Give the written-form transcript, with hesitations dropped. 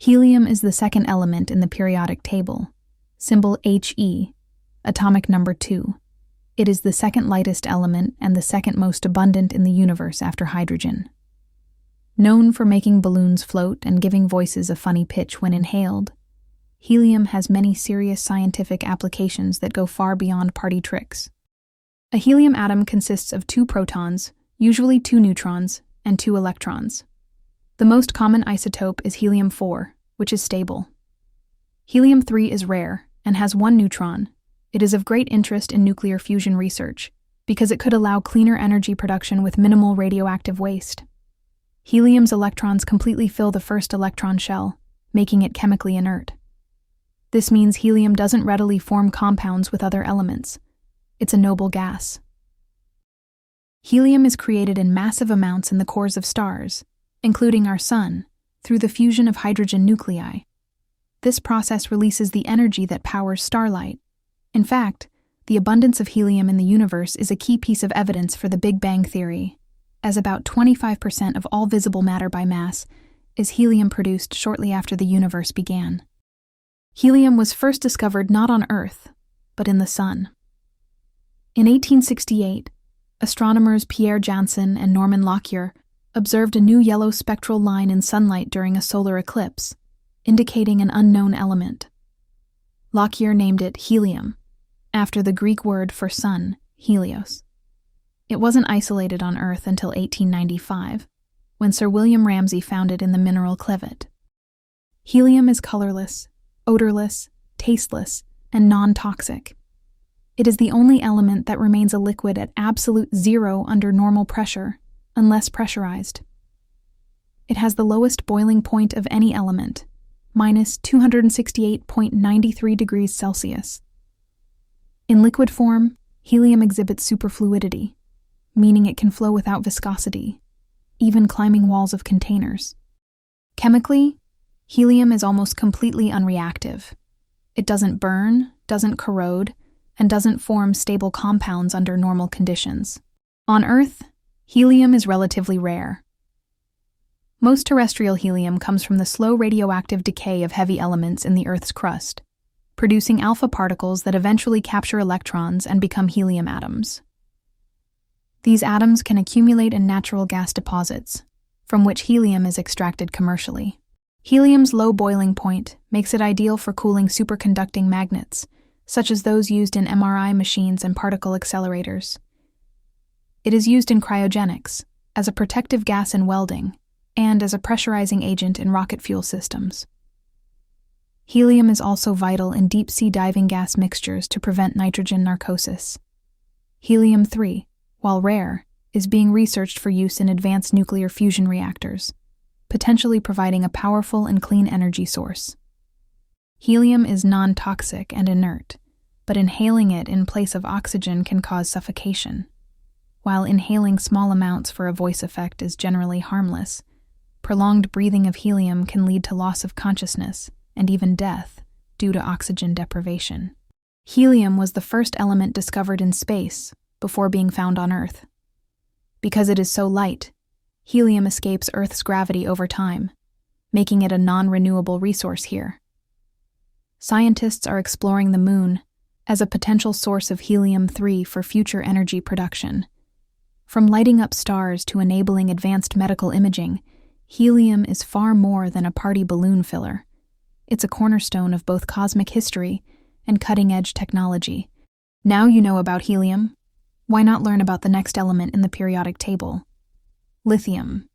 Helium is the second element in the periodic table, symbol He, atomic number 2. It is the second lightest element and the second most abundant in the universe after hydrogen. Known for making balloons float and giving voices a funny pitch when inhaled, helium has many serious scientific applications that go far beyond party tricks. A helium atom consists of 2 protons, usually 2 neutrons, and 2 electrons. The most common isotope is helium-4, which is stable. Helium-3 is rare and has 1 neutron. It is of great interest in nuclear fusion research because it could allow cleaner energy production with minimal radioactive waste. Helium's electrons completely fill the first electron shell, making it chemically inert. This means helium doesn't readily form compounds with other elements. It's a noble gas. Helium is created in massive amounts in the cores of stars, including our Sun, through the fusion of hydrogen nuclei. This process releases the energy that powers starlight. In fact, the abundance of helium in the universe is a key piece of evidence for the Big Bang theory, as about 25% of all visible matter by mass is helium produced shortly after the universe began. Helium was first discovered not on Earth, but in the Sun. In 1868, astronomers Pierre Janssen and Norman Lockyer observed a new yellow spectral line in sunlight during a solar eclipse, indicating an unknown element. Lockyer named it helium, after the Greek word for sun, helios. It wasn't isolated on Earth until 1895, when Sir William Ramsay found it in the mineral clevet. Helium is colorless, odorless, tasteless, and non-toxic. It is the only element that remains a liquid at absolute zero under normal pressure, unless pressurized. It has the lowest boiling point of any element, minus 268.93 degrees Celsius. In liquid form, helium exhibits superfluidity, meaning it can flow without viscosity, even climbing walls of containers. Chemically, helium is almost completely unreactive. It doesn't burn, doesn't corrode, and doesn't form stable compounds under normal conditions. On Earth, helium is relatively rare. Most terrestrial helium comes from the slow radioactive decay of heavy elements in the Earth's crust, producing alpha particles that eventually capture electrons and become helium atoms. These atoms can accumulate in natural gas deposits, from which helium is extracted commercially. Helium's low boiling point makes it ideal for cooling superconducting magnets, such as those used in MRI machines and particle accelerators. It is used in cryogenics, as a protective gas in welding, and as a pressurizing agent in rocket fuel systems. Helium is also vital in deep-sea diving gas mixtures to prevent nitrogen narcosis. Helium-3, while rare, is being researched for use in advanced nuclear fusion reactors, potentially providing a powerful and clean energy source. Helium is non-toxic and inert, but inhaling it in place of oxygen can cause suffocation. While inhaling small amounts for a voice effect is generally harmless, prolonged breathing of helium can lead to loss of consciousness and even death due to oxygen deprivation. Helium was the first element discovered in space before being found on Earth. Because it is so light, helium escapes Earth's gravity over time, making it a non-renewable resource here. Scientists are exploring the Moon as a potential source of helium-3 for future energy production. From lighting up stars to enabling advanced medical imaging, helium is far more than a party balloon filler. It's a cornerstone of both cosmic history and cutting-edge technology. Now you know about helium, why not learn about the next element in the periodic table? Lithium.